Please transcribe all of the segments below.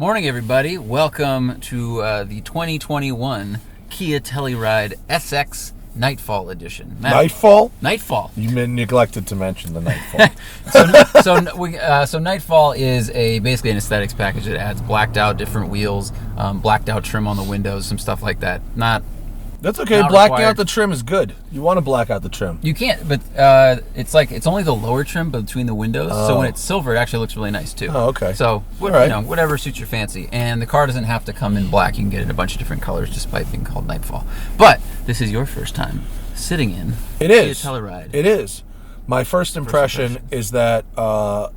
Morning, everybody. Welcome to the 2021 Kia Telluride SX Nightfall Edition. Matt, Nightfall? Nightfall. You neglected to mention the Nightfall. So Nightfall is basically an aesthetics package that adds blacked out different wheels, blacked out trim on the windows, some stuff like that. That's okay. Blacking out the trim is good. You want to black out the trim. You can't, but it's only the lower trim between the windows. Oh. So when it's silver, it actually looks really nice too. Oh, okay. So whatever suits your fancy. And the car doesn't have to come in black. You can get it in a bunch of different colors, despite being called Nightfall. But this is your first time sitting in Kia Telluride. It is. My first impression is that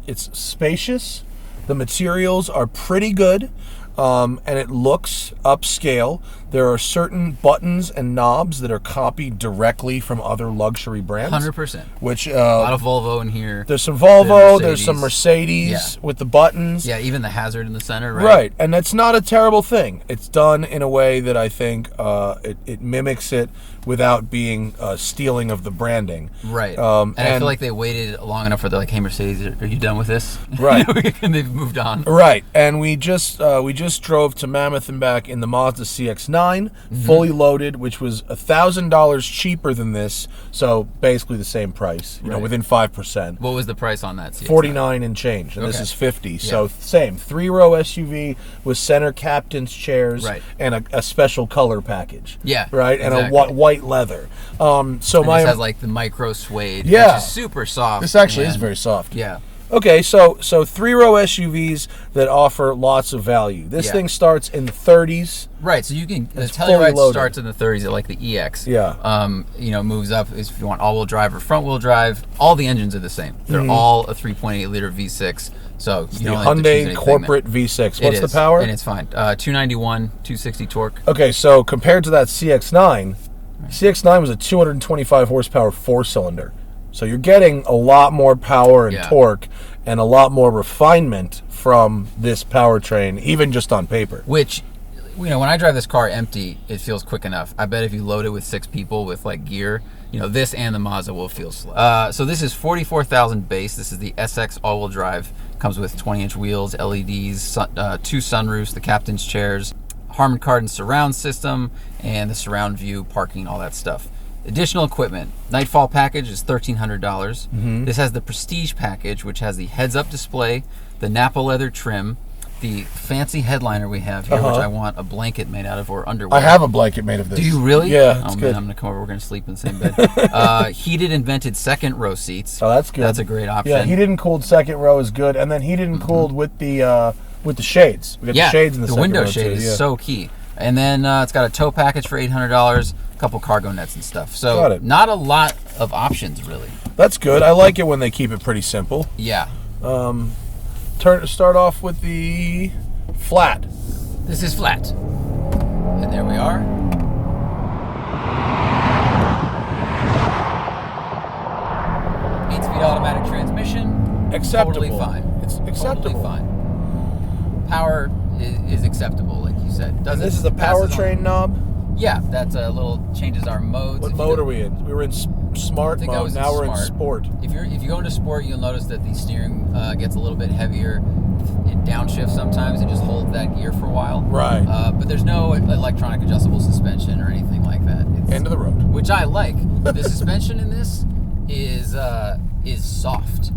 it's spacious. The materials are pretty good. And it looks upscale. There are certain buttons and knobs that are copied directly from other luxury brands. 100%. Which a lot of Volvo in here. There's some Volvo. There's some Mercedes with the buttons. Yeah, even the hazard in the center. Right, and that's not a terrible thing. It's done in a way that I think it mimics it without being stealing of the branding. Right. And I feel like they waited long enough for the hey Mercedes, are you done with this? Right. And they've moved on. Right. And we just drove to Mammoth and back in the Mazda CX-9, fully loaded, which was $1,000 cheaper than this. So basically the same price, you know, within 5%. What was the price on that CX-9? 49 and change, and this is 50. Yeah. So same, 3-row SUV with center captain's chairs and a special color package. Yeah. Right. Exactly. And a white leather. This has like the micro suede, which is super soft. This actually is very soft. Yeah. Okay, so 3-row SUVs that offer lots of value. This thing starts in the 30s. Right, so you can, the Telluride starts in the 30s at like the EX. Yeah. Moves up if you want all-wheel drive or front-wheel drive. All the engines are the same. They're all a 3.8 liter V6. So you don't have to choose anything, Hyundai corporate V6. What's the power? And it's fine. 291, 260 torque. Okay, so compared to that CX-9, CX-9 was a 225 horsepower 4-cylinder. So you're getting a lot more power and torque and a lot more refinement from this powertrain, even just on paper. Which, when I drive this car empty, it feels quick enough. I bet if you load it with 6 people with like gear, this and the Mazda will feel slow. So this is 44,000 base. This is the SX all-wheel drive. Comes with 20-inch wheels, LEDs, 2 sunroofs, the captain's chairs, Harman Kardon surround system, and the surround view, parking, all that stuff. Additional equipment. Nightfall package is $1,300. This has the Prestige package, which has the heads-up display, the Napa leather trim, the fancy headliner we have here, which I want a blanket made out of, or underwear. I have a blanket made of this. Do you really? Yeah, it's good. Man, I'm going to come over. We're going to sleep in the same bed. Heated and vented second row seats. Oh, that's good. That's a great option. Yeah, heated and cooled second row is good, and then heated and cooled with the shades. We got the shades in the second row. The window shade is so key. And then it's got a tow package for $800, a couple cargo nets and stuff. So not a lot of options, really. That's good. I like it when they keep it pretty simple. Yeah. Start off with the flat. This is flat. And there we are. Eight-speed automatic transmission. Acceptable. Totally fine. It's acceptable. Totally fine. Power is acceptable, like you said. This is the powertrain knob? Yeah, that's a little changes our modes. What mode are we in? We were in smart mode. Now we're in sport. If you go into sport, you'll notice that the steering gets a little bit heavier. It downshifts sometimes and just holds that gear for a while. Right. But there's no electronic adjustable suspension or anything like that. It's, end of the road. Which I like. The suspension in this is soft.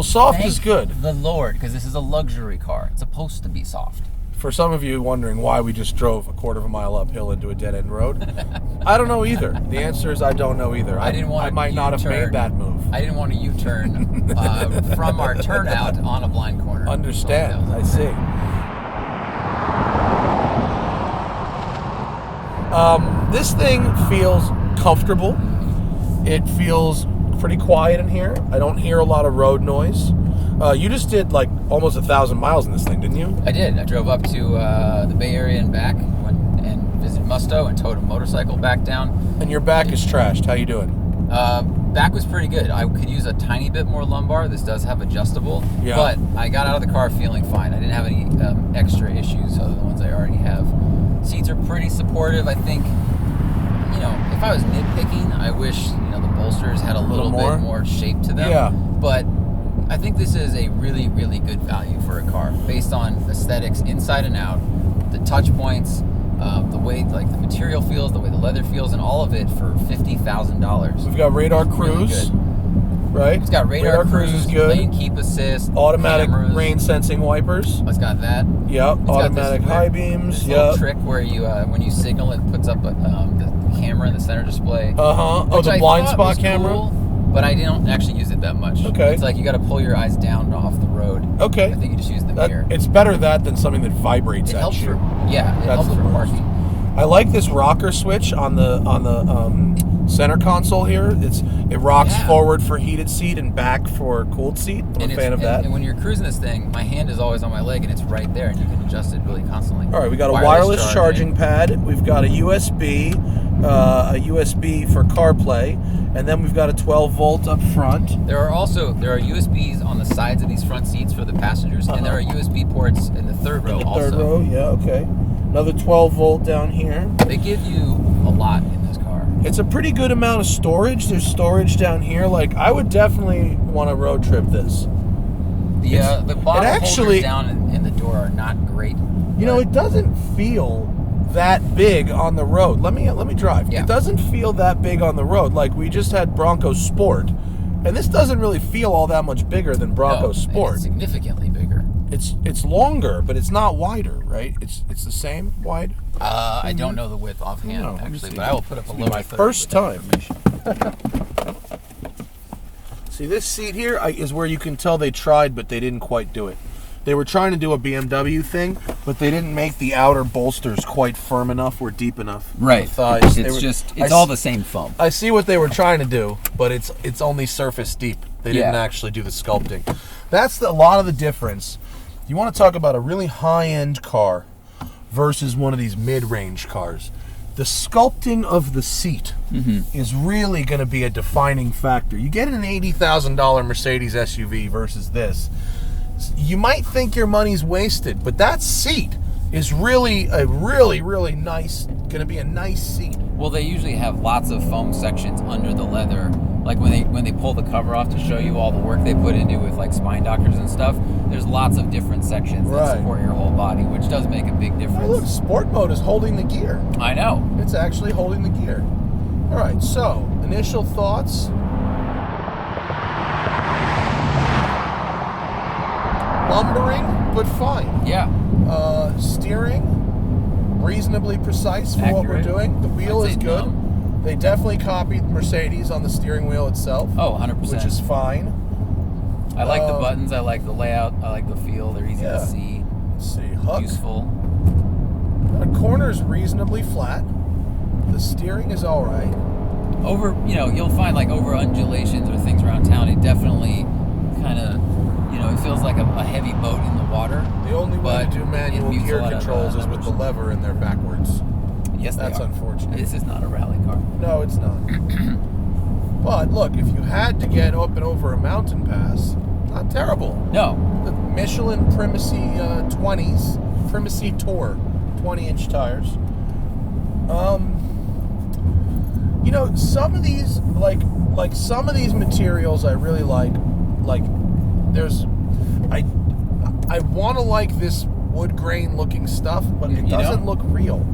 Soft is good. The Lord, because this is a luxury car. It's supposed to be soft. For some of you wondering why we just drove a quarter of a mile uphill into a dead-end road, I don't know either. The answer is I don't know either. I might not have made that move. I didn't want to U-turn from our turnout on a blind corner. Understand. I see. This thing feels comfortable. It feels pretty quiet in here. I don't hear a lot of road noise. You just did like almost 1,000 miles in this thing, didn't you? I did. I drove up to the Bay Area and back and visited Musto and towed a motorcycle back down. And your back is trashed. How you doing? Back was pretty good. I could use a tiny bit more lumbar. This does have adjustable. Yeah. But I got out of the car feeling fine. I didn't have any extra issues other than the ones I already have. Seats are pretty supportive. I think, if I was nitpicking, I wish, the bolsters had a little bit more shape to them. Yeah. But I think this is a really, really good value for a car based on aesthetics inside and out, the touch points, the way like the material feels, the way the leather feels, and all of it for $50,000. We've got radar cruise, right? It's got radar cruise is good. lane keep assist, Automatic cameras. rain sensing wipers. It's got that. Yep. It's Automatic got this high beams. This little Yep. trick where you when you signal, it puts up the camera in the center display. Oh, which the I blind thought spot was camera. cool, but I didn't actually use it that much. Okay. It's like you got to pull your eyes down off the road. Okay. I think you just use the mirror. It's better that than something that vibrates It at helps you. for it helps the for worst. parking. I like this rocker switch on the center console here. It rocks forward for heated seat and back for cooled seat. I'm a fan of that. And when you're cruising this thing, my hand is always on my leg and it's right there, and you can adjust it really constantly. All right, we got a wireless charging pad. We've got a USB for CarPlay, and then we've got a 12-volt up front. There are USBs on the sides of these front seats for the passengers, and there are USB ports in the third row also. Third row, yeah, okay. Another 12-volt down here. They give you a lot in this car. It's a pretty good amount of storage. There's storage down here. Like, I would definitely want to road trip this. The bottom holders down in the door are not great. You know, it doesn't feel that big on the road. Let me drive. Yeah. It doesn't feel that big on the road. Like, we just had Bronco Sport, and this doesn't really feel all that much bigger than Bronco Sport. It's significantly bigger. It's longer, but it's not wider, right? It's the same wide. I don't know the width offhand, actually, but I will put up a lower. My first time. See, this seat here is where you can tell they tried, but they didn't quite do it. They were trying to do a BMW thing, but they didn't make the outer bolsters quite firm enough or deep enough. Right. The thighs. It's all the same foam. I see what they were trying to do, but it's only surface deep. They didn't actually do the sculpting. That's a lot of the difference. You want to talk about a really high-end car versus one of these mid-range cars. The sculpting of the seat is really going to be a defining factor. You get an $80,000 Mercedes SUV versus this. You might think your money's wasted, but that seat is really nice, going to be a nice seat. Well, they usually have lots of foam sections under the leather. Like when they pull the cover off to show you all the work they put into with like spine doctors and stuff, there's lots of different sections that support your whole body, which does make a big difference. Oh, look, sport mode is holding the gear. I know. It's actually holding the gear. All right, so initial thoughts. Lumbering, but fine. Yeah. Steering, reasonably precise for what we're doing. The wheel is good. They definitely copied Mercedes on the steering wheel itself. Oh, 100%. Which is fine. I like the buttons. I like the layout. I like the feel. They're easy to see. Let's see. Hook. Useful. The corner's reasonably flat. The steering is all right. You'll find like over undulations or things around town, it definitely kind of, it feels like a heavy boat in the water. The only way to do manual gear controls is with the lever and they're backwards. Yes, that's unfortunate. This is not a rally car. No, it's not. But look, if you had to get up and over a mountain pass, not terrible. No. The Michelin Primacy 20s, Primacy Tour, 20-inch tires. Some of these, like some of these materials I really like. Like, I want to like this wood grain looking stuff, but it doesn't look real.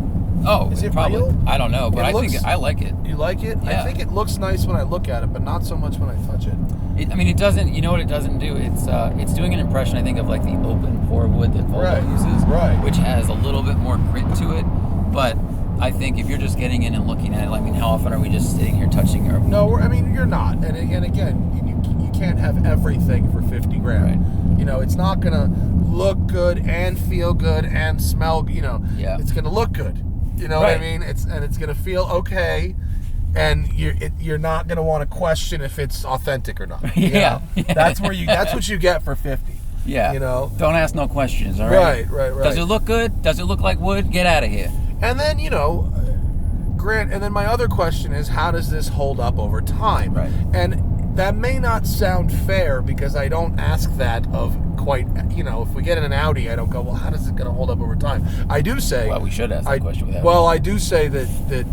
Oh, is it probably real? I don't know, but I think I like it. You like it? Yeah. I think it looks nice when I look at it, but not so much when I touch it. It doesn't. You know what it doesn't do? It's doing an impression, I think, of like the open pour wood that Volvo uses, which has a little bit more grit to it. But I think if you're just getting in and looking at it, I mean, how often are we just sitting here touching our? No, you're not. And again, you can't have everything for 50 grand. Right. It's not gonna look good and feel good and smell. It's gonna look good. You know what I mean? It's gonna feel okay, and you're not gonna want to question if it's authentic or not. That's what you get for 50. Yeah. Don't ask no questions. All right. Right. Does it look good? Does it look like wood? Get out of here. And then Grant. And then my other question is, how does this hold up over time? Right. And that may not sound fair because I don't ask that of quite. If we get in an Audi, I don't go, well, how does it going to hold up over time? I do say. Well, we should ask that question with that. Well, I do say that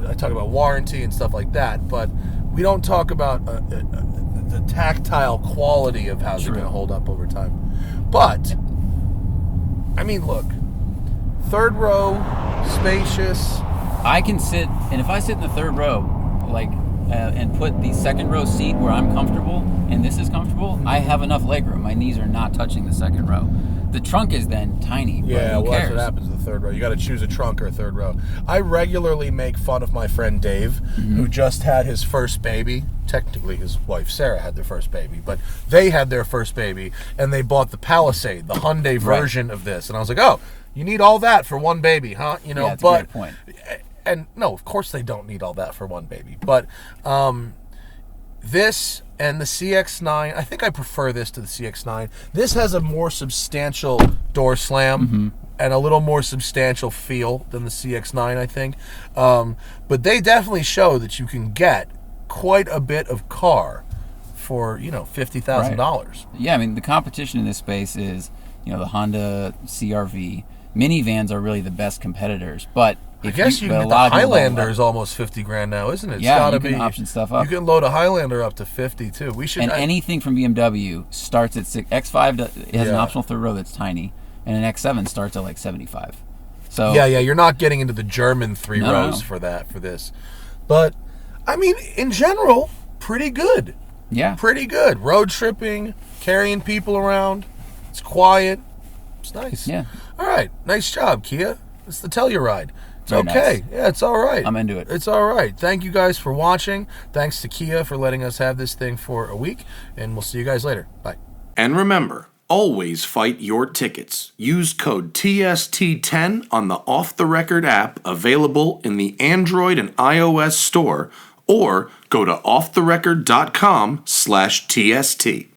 I talk about warranty and stuff like that, but we don't talk about the the tactile quality of how they're going to hold up over time. But, I mean, look, third row, spacious. I can sit, and if I sit in the third row, like, and put the second row seat where I'm comfortable, and this is comfortable, I have enough legroom. My knees are not touching the second row. The trunk is then tiny. Yeah, but who well, cares? that's what happens in the third row. You got to choose a trunk or a third row. I regularly make fun of my friend Dave, who just had his first baby. Technically, his wife Sarah had their first baby, but they had their first baby, and they bought the Palisade, the Hyundai version of this. And I was like, oh, you need all that for one baby, huh? You know, Yeah, that's but a great point. and no, of course they don't need all that for one baby. But this and the CX-9, I think I prefer this to the CX-9. This has a more substantial door slam and a little more substantial feel than the CX-9, I think. But they definitely show that you can get quite a bit of car for, you know, $50,000. Right. Yeah, I mean, the competition in this space is, you know, the Honda CR-V. Minivans are really the best competitors, but I guess you can get the Highlander is almost $50,000 now, isn't it? It's yeah, gotta you can option stuff up. You can load a Highlander up to 50 too. We should. And anything from BMW starts at X5. It has an optional third row that's tiny, and an X7 starts at like 75. So yeah, you're not getting into the German three rows for this, but I mean, in general, pretty good. Yeah, pretty good. Road tripping, carrying people around. It's quiet. It's nice. Yeah. All right, nice job, Kia. It's the Telluride. It's Very okay. nice. Yeah, it's all right. I'm into it. It's all right. Thank you guys for watching. Thanks to Kia for letting us have this thing for a week, and we'll see you guys later. Bye. And remember, always fight your tickets. Use code TST10 on the Off the Record app available in the Android and iOS store, or go to offtherecord.com/TST.